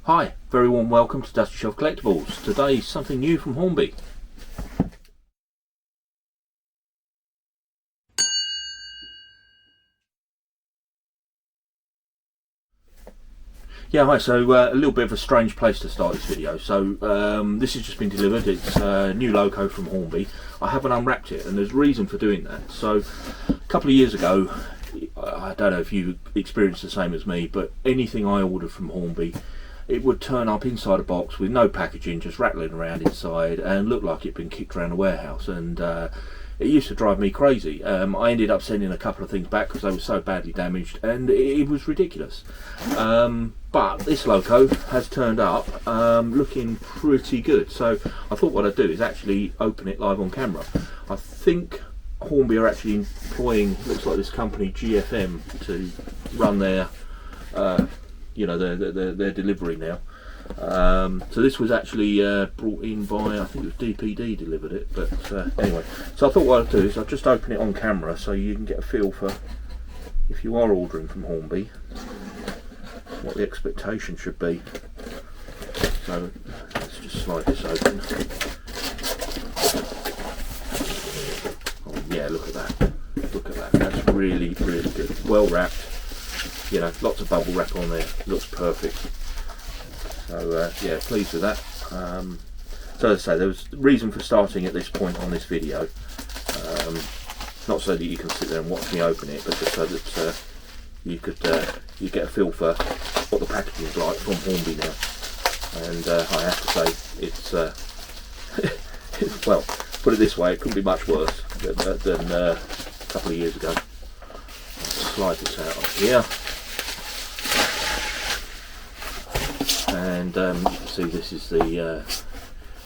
Hi, very warm welcome to Dusty Shelf Collectibles. Today something new from Hornby. Yeah, hi, so a little bit of a strange place to start this video. So this has just been delivered. It's a new loco from Hornby. I haven't unwrapped it and there's reason for doing that. So a couple of years ago, I don't know if you experienced the same as me, but anything I ordered from Hornby, it would turn up inside a box with no packaging, just rattling around inside, and looked like it'd been kicked around a warehouse, and it used to drive me crazy. I ended up sending a couple of things back because they were so badly damaged, and it was ridiculous. But this loco has turned up looking pretty good, so I thought what I'd do is actually open it live on camera. I think Hornby are actually employing, looks like this company GFM, to run their you know, their delivery now. So this was actually brought in by, I think it was DPD delivered it, but anyway. So I thought what I'd do is I'll just open it on camera so you can get a feel for, if you are ordering from Hornby, what the expectation should be. So let's just slide this open. Oh yeah, look at that. Look at that. That's really, really good. Well wrapped. You know, lots of bubble wrap on there, looks perfect. So yeah, pleased with that. So as I say, there was reason for starting at this point on this video, not so that you can sit there and watch me open it, but just so that you get a feel for what the packaging is like from Hornby now. And I have to say, it's well, put it this way, it couldn't be much worse than a couple of years ago. I'll slide this out of here. And you can see this is the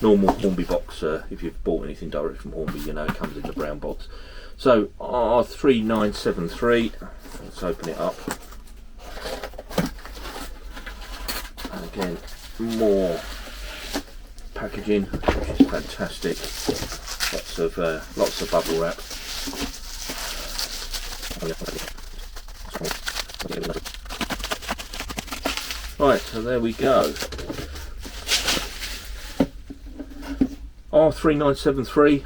normal Hornby box. If you've bought anything direct from Hornby, you know it comes in the brown box. So R3973, let's open it up. And again, more packaging, which is fantastic. Lots of bubble wrap. Right, so there we go. R3973,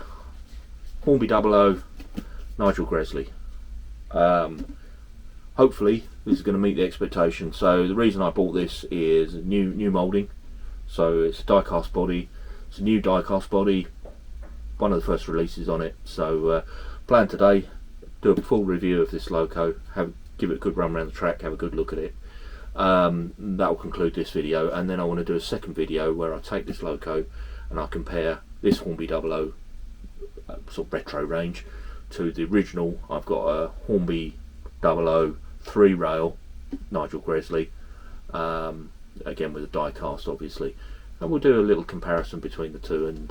Hornby 00, Nigel Gresley. Hopefully this is going to meet the expectation. So the reason I bought this is new moulding. So it's a die cast body. It's a new die cast body. One of the first releases on it. So plan today, do a full review of this loco. Give it a good run around the track. Have a good look at it. That will conclude this video, and then I want to do a second video where I take this loco and I compare this Hornby 00 sort of retro range to the original. I've got a Hornby 00 3 rail Nigel Gresley, again with a die cast obviously, and we'll do a little comparison between the two, and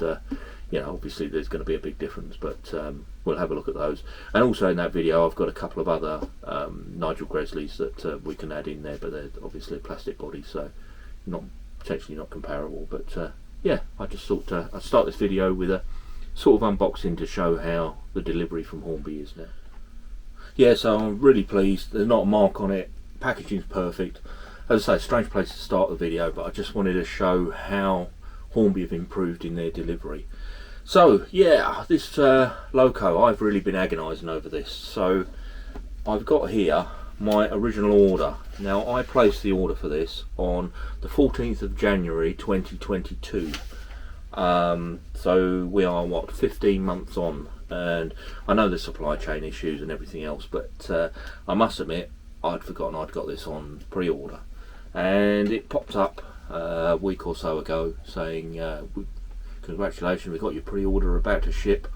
you know, obviously there's going to be a big difference, but we'll have a look at those. And also in that video I've got a couple of other Nigel Gresleys that we can add in there, but they're obviously a plastic body, so potentially not comparable. But yeah, I just thought I'd start this video with a sort of unboxing to show how the delivery from Hornby is now. Yeah, so I'm really pleased. There's not a mark on it. Packaging's perfect. As I say, strange place to start the video, but I just wanted to show how Hornby have improved in their delivery. So yeah, this loco, I've really been agonising over this. So I've got here my original order. Now I placed the order for this on the 14th of January 2022. So we are, what, 15 months on, and I know there's supply chain issues and everything else, but I must admit I'd forgotten I'd got this on pre-order, and it popped up a week or so ago saying congratulations, we've got your pre-order about to ship,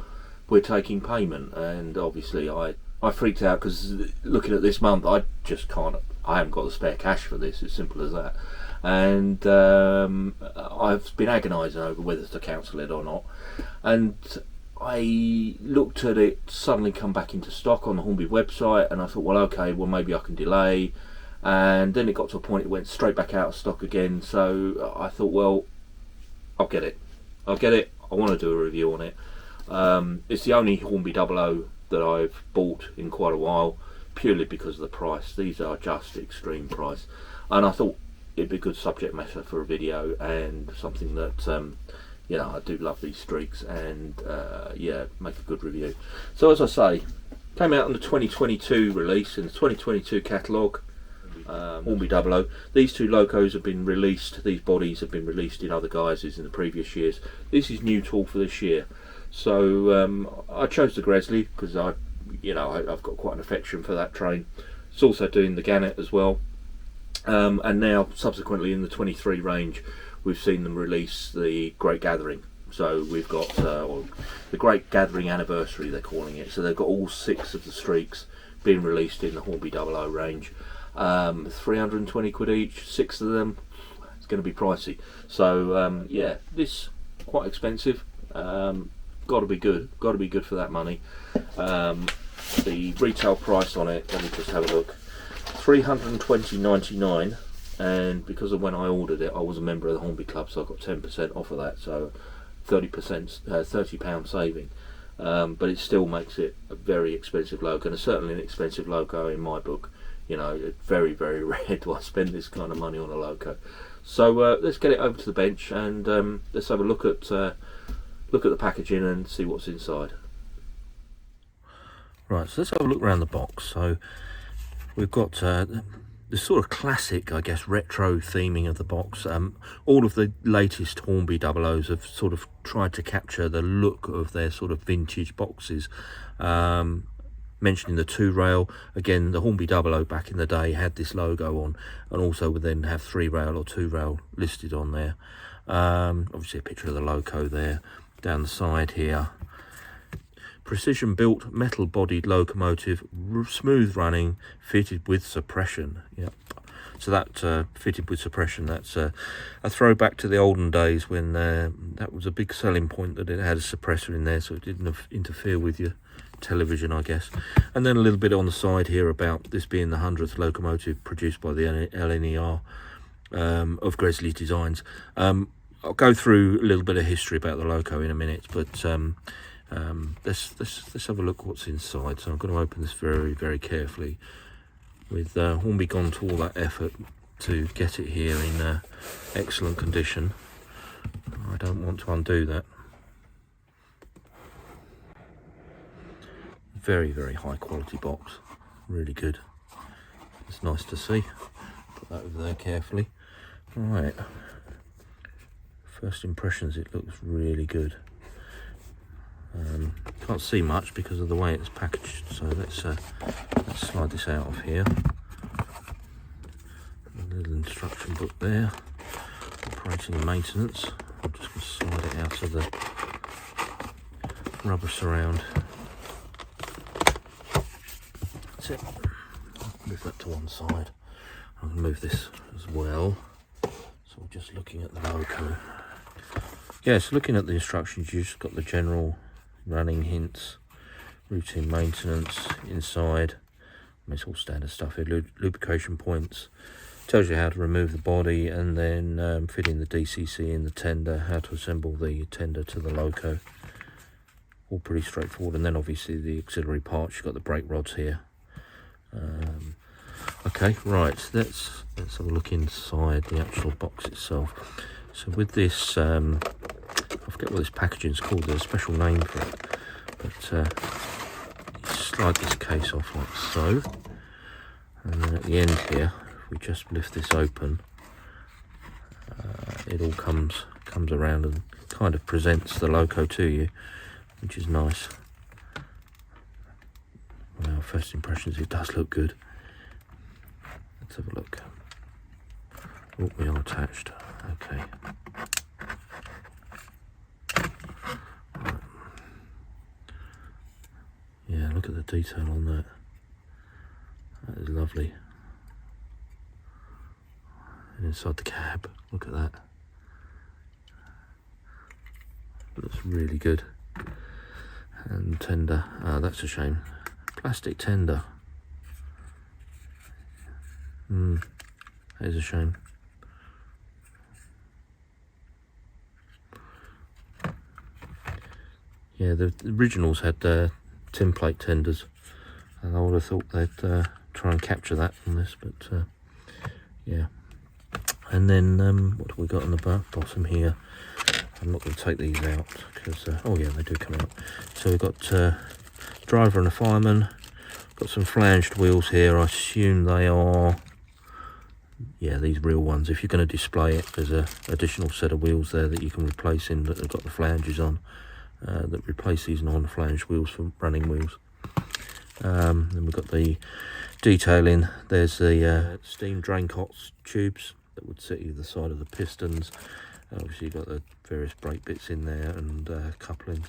we're taking payment. And obviously I freaked out, because looking at this month I haven't got the spare cash for this, as simple as that. And I've been agonising over whether to cancel it or not, and I looked at it suddenly come back into stock on the Hornby website, and I thought, well, okay, well maybe I can delay. And then it got to a point it went straight back out of stock again, so I thought, well, I'll get it. I want to do a review on it. It's the only Hornby 00 that I've bought in quite a while, purely because of the price. These are just extreme price, and I thought it'd be a good subject matter for a video, and something that you know, I do love these streaks, and yeah, make a good review. So as I say, came out on the 2022 release, in the 2022 catalogue. Hornby Dublo. These two locos have been released, these bodies have been released in other guises in the previous years. This is new tool for this year. So I chose the Gresley because I've got quite an affection for that train. It's also doing the Gannet as well. And now subsequently in the 23 range we've seen them release the Great Gathering. So we've got the Great Gathering Anniversary, they're calling it. So they've got all 6 of the streaks being released in the Hornby Dublo range. 320 quid each, 6 of them. It's going to be pricey. So yeah, this quite expensive. Got to be good. Got to be good for that money. The retail price on it, let me just have a look. 320.99, and because of when I ordered it, I was a member of the Hornby Club, so I got 10% off of that. So 30%, £30 saving. But it still makes it a very expensive loco, and certainly an expensive loco in my book. You know, it's very, very rare do I spend this kind of money on a loco. So let's get it over to the bench, and let's have a look at the packaging and see what's inside. Right, so let's have a look around the box. So we've got the sort of classic, I guess, retro theming of the box. All of the latest Hornby Dublos have sort of tried to capture the look of their sort of vintage boxes. Mentioning the 2-rail, again, the Hornby Dublo back in the day had this logo on, and also would then have 3-rail or 2-rail listed on there. Obviously a picture of the loco there down the side here. Precision built metal bodied locomotive, smooth running, fitted with suppression. Yep. So that fitted with suppression, that's a throwback to the olden days when that was a big selling point, that it had a suppressor in there so it didn't interfere with your television, I guess. And then a little bit on the side here about this being the 100th locomotive produced by the LNER of Gresley Designs. I'll go through a little bit of history about the loco in a minute, but let's have a look what's inside. So I'm going to open this very, very carefully, with Hornby gone to all that effort to get it here in excellent condition. I don't want to undo that. Very, very high quality box, really good. It's nice to see. Put that over there carefully. Right, first impressions, it looks really good. Can't see much because of the way it's packaged, so let's slide this out of here. A little instruction book there, operating and maintenance. I'm just going to slide it out of the rubber surround. That's it. I'll move that to one side. I'm going to move this as well. So we're just looking at the loco. Yes, looking at the instructions, you've just got the general running hints, routine maintenance inside. I mean, it's all standard stuff here. Lubrication points, tells you how to remove the body, and then fitting the DCC in the tender, how to assemble the tender to the loco. All pretty straightforward. And then obviously the auxiliary parts, you've got the brake rods here. Okay, right, let's have a look inside the actual box itself. So with this, I forget what this packaging is called, there's a special name for it, but you slide this case off like so, and then at the end here, if we just lift this open, it all comes around and kind of presents the loco to you, which is nice. Well, first impressions, it does look good. Let's have a look. Oh, we are attached. Okay. Right. Yeah, look at the detail on that. That is lovely. And inside the cab, look at that. Looks really good. And tender. That's a shame. Plastic tender. That is a shame. Yeah, the originals had tin plate tenders, and I would have thought they'd try and capture that from this, but yeah. And then what have we got on the bottom here? I'm not going to take these out because oh yeah, they do come out. So we've got driver and a fireman. Got some flanged wheels here. I assume they are, yeah, these real ones. If you're going to display it, there's a additional set of wheels there that you can replace in that have got the flanges on, that replace these non-flanged wheels for running wheels. Then we've got the detailing. There's the steam drain cots tubes that would sit either side of the pistons. Obviously you've got the various brake bits in there and couplings.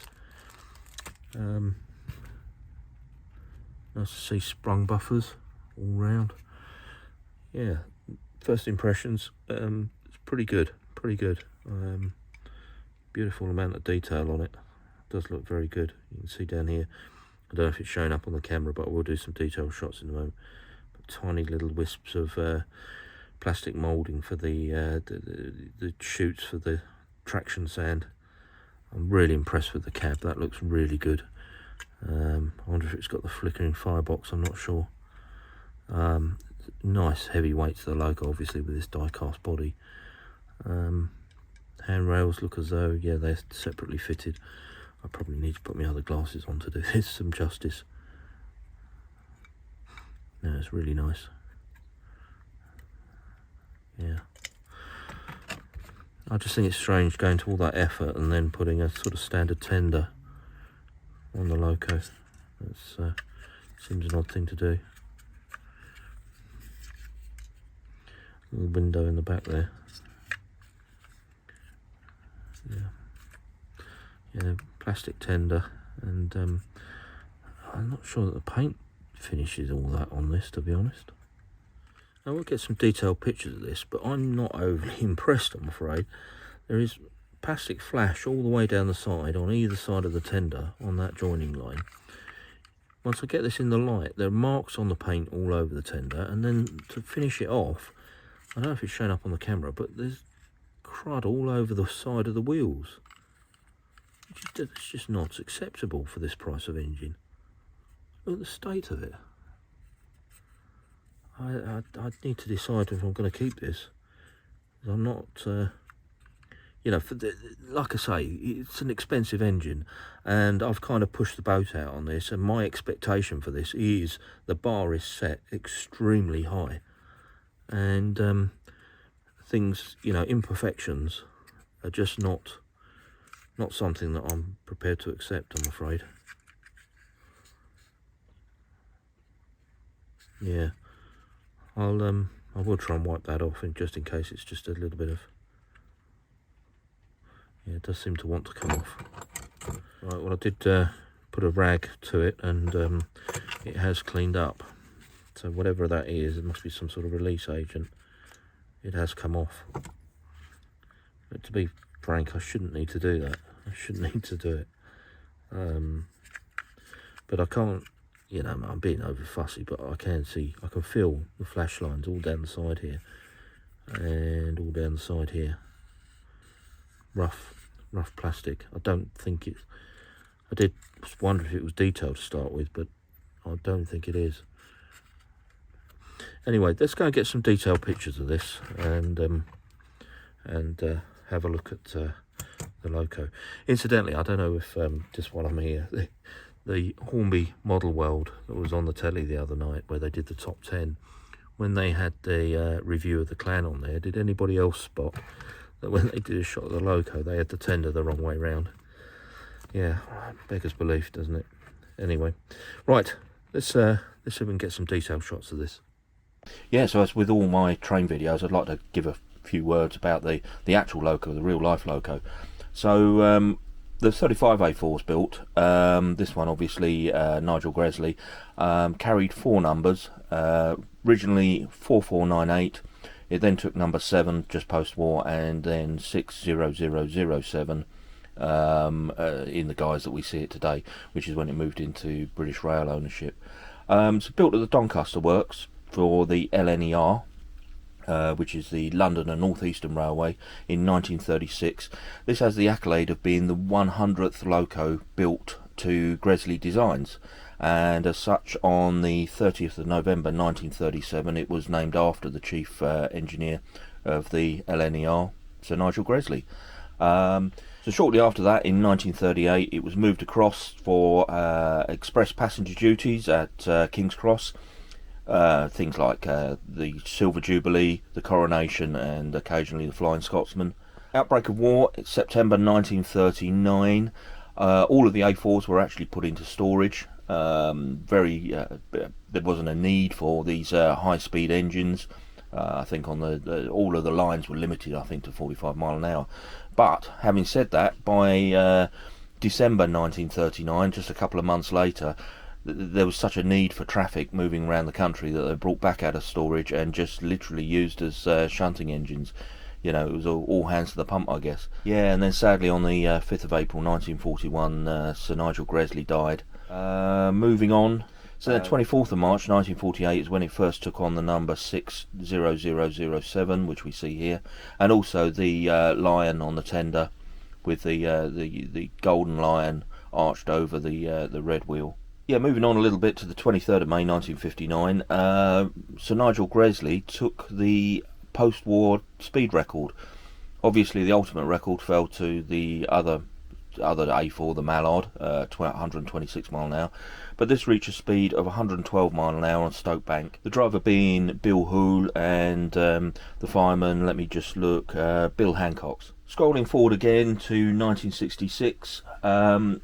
Nice to see sprung buffers all round. Yeah, first impressions, it's pretty good, beautiful amount of detail on it. Does look very good. You can see down here, I don't know if it's showing up on the camera, but I will do some detailed shots in a moment. But tiny little wisps of plastic moulding for the chutes for the traction sand. I'm really impressed with the cab. That looks really good. I wonder if it's got the flickering firebox, I'm not sure. Nice heavy weight to the logo, obviously, with this die-cast body. Handrails look as though, yeah, they're separately fitted. I probably need to put my other glasses on to do this some justice. No, it's really nice. Yeah. I just think it's strange going to all that effort and then putting a sort of standard tender on the loco. That seems an odd thing to do. Little window in the back there. Yeah, plastic tender, and I'm not sure that the paint finishes all that on this, to be honest. Now we'll get some detailed pictures of this, but I'm not overly impressed, I'm afraid. There is plastic flash all the way down the side, on either side of the tender, on that joining line. Once I get this in the light, there are marks on the paint all over the tender, and then to finish it off, I don't know if it's showing up on the camera, but there's crud all over the side of the wheels. It's just not acceptable for this price of engine. Look at the state of it. I need to decide if I'm going to keep this. I'm not, you know, like I say, it's an expensive engine, and I've kind of pushed the boat out on this, and my expectation for this is the bar is set extremely high, and things, you know, imperfections are just not something that I'm prepared to accept, I'm afraid. Yeah, I will try and wipe that off, and just in case it's just a little bit of, yeah, it does seem to want to come off. Right, well, I did put a rag to it, and it has cleaned up. So whatever that is, it must be some sort of release agent. It has come off. But to be frank, I shouldn't need to do that. I shouldn't need to do it. But I can't, you know, I'm being over fussy, but I can feel the flash lines all down the side here, and all down the side here. Rough plastic. I don't think it's, I did wonder if it was detailed to start with, but I don't think it is. Anyway, let's go and get some detailed pictures of this, and have a look at the loco. Incidentally, I don't know if just while I'm here, the Hornby model world that was on the telly the other night, where they did the top 10, when they had the review of the Clan on there, did anybody else spot that when they did a shot of the loco, they had the tender the wrong way round? Yeah, beggars belief, doesn't it? Anyway, right, let's see if we can get some detailed shots of this. Yeah, so as with all my train videos, I'd like to give a few words about the actual loco, the real life loco. So the 35 A4's built. This one, obviously, Nigel Gresley, carried 4 numbers. Originally 4498. It then took number 7 just post-war, and then 60007 in the guise that we see it today, which is when it moved into British Rail ownership. So built at the Doncaster Works for the LNER, which is the London and North Eastern Railway, in 1936. This has the accolade of being the 100th loco built to Gresley designs, and as such, on the 30th of November 1937, it was named after the chief engineer, of the LNER, Sir Nigel Gresley. So shortly after that, in 1938, it was moved across for express passenger duties at King's Cross. Things like the Silver Jubilee, the Coronation, and occasionally the Flying Scotsman. Outbreak of war, September 1939. All of the A4s were actually put into storage. There wasn't a need for these high-speed engines. I think on all of the lines were limited, I think, to 45 mile an hour. But having said that, by December 1939, just a couple of months later, there was such a need for traffic moving around the country that they brought back out of storage and just literally used as shunting engines. You know, it was all hands to the pump, I guess. Yeah, and then sadly on the 5th of April 1941, Sir Nigel Gresley died. Moving on. So the 24th of March 1948 is when it first took on the number 60007, which we see here, and also the lion on the tender with the golden lion arched over the red wheel. Yeah, moving on a little bit to the 23rd of May 1959, Sir Nigel Gresley took the post-war speed record. Obviously the ultimate record fell to the other A4, the Mallard, 126 mile an hour, but this reached a speed of 112 mile an hour on Stoke Bank. The driver being Bill Hoole, and the fireman, let me just look, Bill Hancock's. Scrolling forward again to 1966,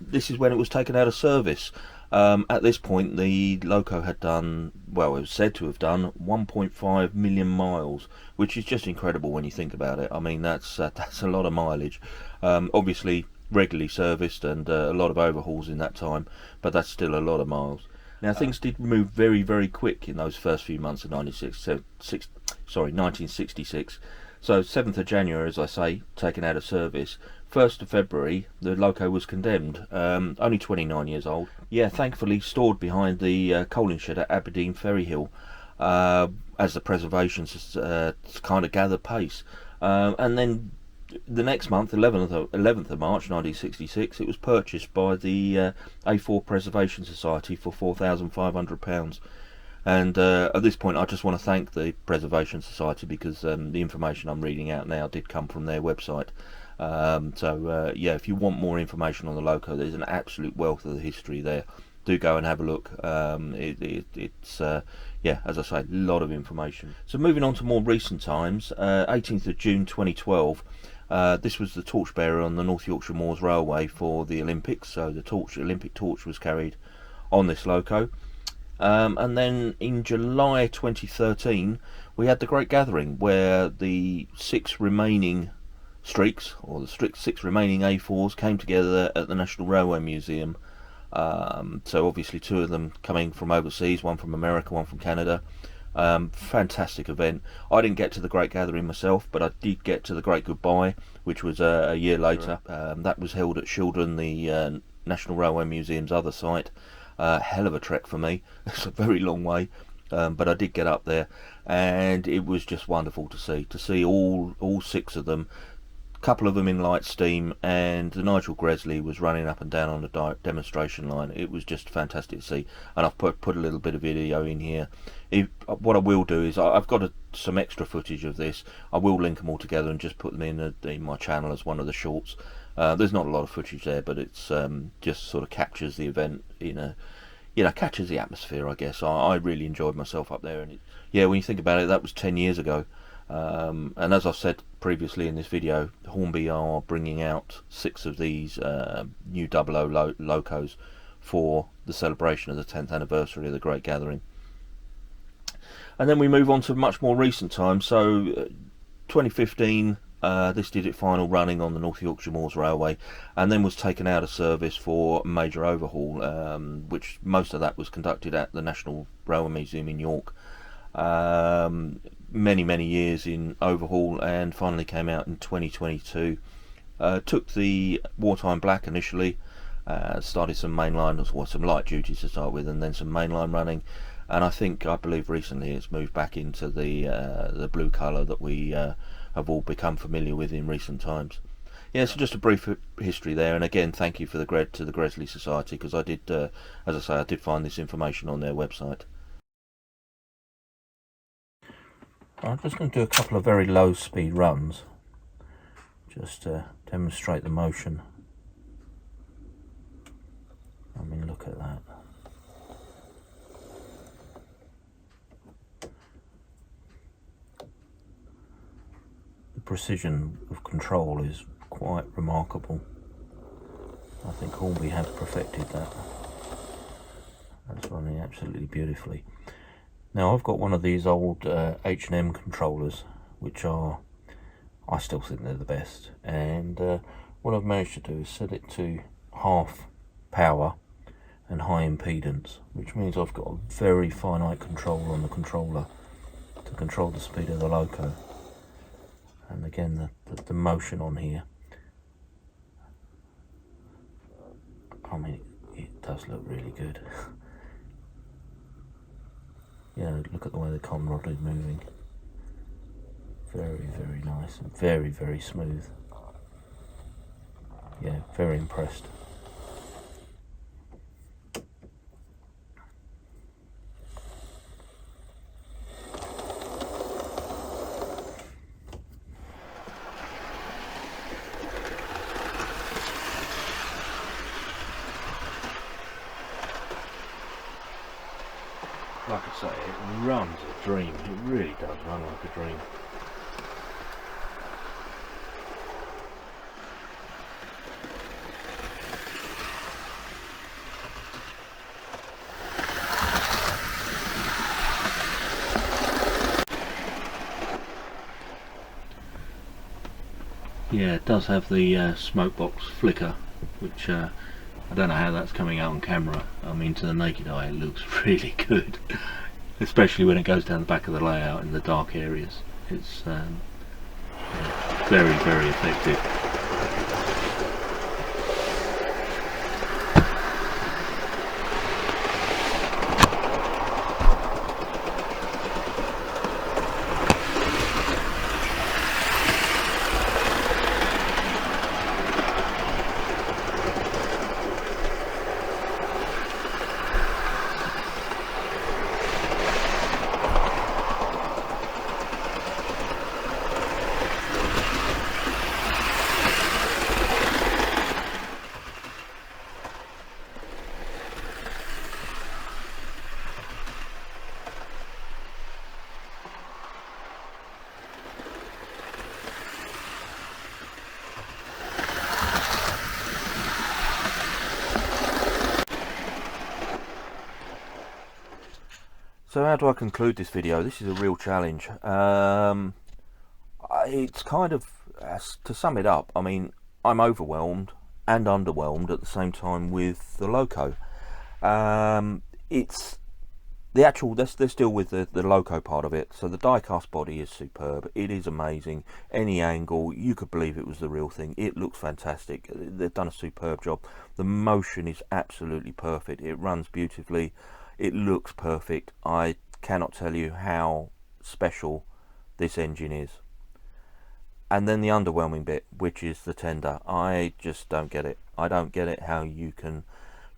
this is when it was taken out of service. At this point the loco had done, well, it was said to have done 1.5 million miles, which is just incredible when you think about it. I mean, that's a lot of mileage. Obviously regularly serviced and a lot of overhauls in that time, but that's still a lot of miles. Now things did move very, very quick in those first few months of 1966. So 7th of January, as I say, taken out of service. 1st of February, the loco was condemned, only 29 years old. Yeah, thankfully stored behind the coaling shed at Aberdeen Ferry Hill, as the preservations kind of gathered pace. And then the next month, 11th of March 1966, it was purchased by the A4 Preservation Society for £4,500. And at this point I just want to thank the Preservation Society, because the information I'm reading out now did come from their website. Yeah, if you want more information on the loco, there's an absolute wealth of the history there. Do go and have a look. It's yeah, as I say, a lot of information. So moving on to more recent times, 18th of June 2012, this was the torchbearer on the North Yorkshire Moors Railway for the Olympics. So the Olympic torch was carried on this loco. And then in July 2013 we had the Great Gathering, where the 6 remaining streaks, or the six remaining A4s, came together at the National Railway Museum. So obviously 2 of them coming from overseas, one from America, one from Canada. Fantastic event. I didn't get to the Great Gathering myself, but I did get to the Great Goodbye, which was a year later. That was held at Shildon, the National Railway Museum's other site. Hell of a trek for me. It's a very long way, but I did get up there, and it was just wonderful to see all 6 of them. A couple of them in light steam, and the Nigel Gresley was running up and down on the demonstration line. It was just fantastic to see, and I've put a little bit of video in here. What I will do is I've got some extra footage of this. I will link them all together and just put them in my channel as one of the shorts. There's not a lot of footage there, but it's just sort of captures the event captures the atmosphere, I guess. I really enjoyed myself up there, and yeah, when you think about it, that was 10 years ago. And as I've said previously in this video, Hornby are bringing out 6 of these new Dublo locos for the celebration of the 10th anniversary of the Great Gathering. And then we move on to much more recent times. So 2015, this did its final running on the North Yorkshire Moors Railway, and then was taken out of service for major overhaul, which most of that was conducted at the National Railway Museum in York. Many years in overhaul, and finally came out in 2022. Took the wartime black initially, started some mainline, or some light duties to start with, and then some mainline running, and I believe recently it's moved back into the blue colour that we have all become familiar with in recent times. Yeah, so just a brief history there, and again thank you to the Gresley Society, because I did, as I say, I did find this information on their website. I'm just going to do a couple of very low speed runs just to demonstrate the motion. I mean, look at that. The precision of control is quite remarkable. I think Hornby has perfected that. That's running absolutely beautifully. Now I've got one of these old H&M controllers, which are, I still think they're the best, and what I've managed to do is set it to half power and high impedance, which means I've got a very finite control on the controller to control the speed of the loco. And again, the motion on here, I mean, it does look really good. You know, look at the way the con rod is moving. Very, very nice and very, very smooth. Yeah, very impressed. Like I say, it runs a dream. It really does run like a dream. Yeah, it does have the smoke box flicker, which I don't know how that's coming out on camera. I mean, to the naked eye it looks really good, especially when it goes down the back of the layout in the dark areas. It's yeah, very, very effective. So how do I conclude this video? This is a real challenge. It's kind of, to sum it up, I mean, I'm overwhelmed and underwhelmed at the same time with the loco. It's the actual, let's deal with the loco part of it. So the die-cast body is superb. It is amazing. Any angle, you could believe it was the real thing. It looks fantastic. They've done a superb job. The motion is absolutely perfect. It runs beautifully. It looks perfect. I cannot tell you how special this engine is. And then the underwhelming bit, which is the tender. I just don't get it. I don't get it how you can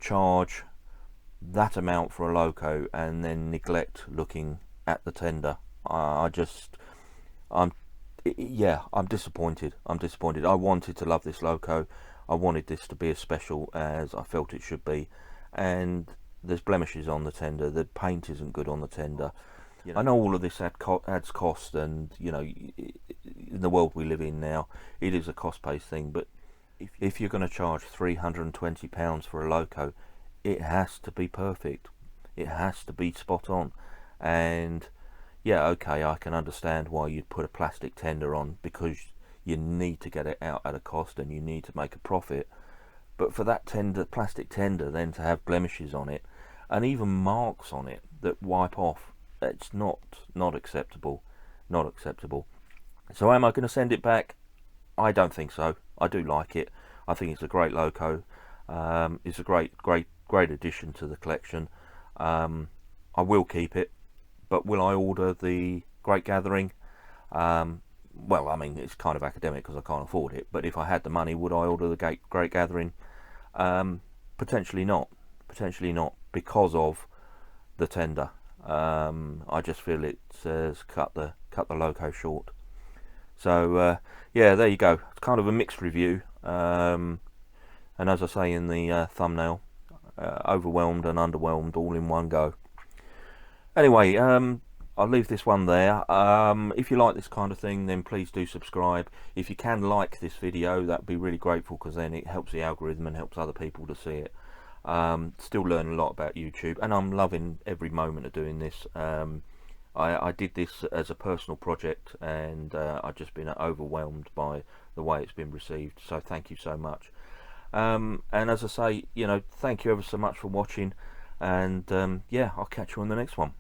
charge that amount for a loco and then neglect looking at the tender. I'm disappointed. I'm disappointed. I wanted to love this loco. I wanted this to be as special as I felt it should be, and there's blemishes on the tender. The paint isn't good on the tender. I know all of this adds cost, and you know, in the world we live in now, it is a cost-based thing. But if you're going to charge £320 for a loco, it has to be perfect. It has to be spot on. And yeah, okay, I can understand why you'd put a plastic tender on, because you need to get it out at a cost and you need to make a profit. But for that plastic tender then to have blemishes on it and even marks on it that wipe off, it's not acceptable. Not acceptable. So am I going to send it back? I don't think so. I do like it. I think it's a great loco. It's a great addition to the collection. I will keep it, but will I order the Great Gathering? Well, I mean, it's kind of academic because I can't afford it, but if I had the money, would I order the Great Gathering? Potentially not because of the tender. I just feel it has cut the cut the loco short. So yeah, there you go. It's kind of a mixed review, and as I say in the thumbnail, overwhelmed and underwhelmed all in one go. Anyway, I'll leave this one there. If you like this kind of thing, then please do subscribe. If you can like this video, that'd be really grateful, because then it helps the algorithm and helps other people to see it. Still learning a lot about YouTube, and I'm loving every moment of doing this. I did this as a personal project, and I've just been overwhelmed by the way it's been received, so thank you so much. And as I say, you know, thank you ever so much for watching, and yeah, I'll catch you on the next one.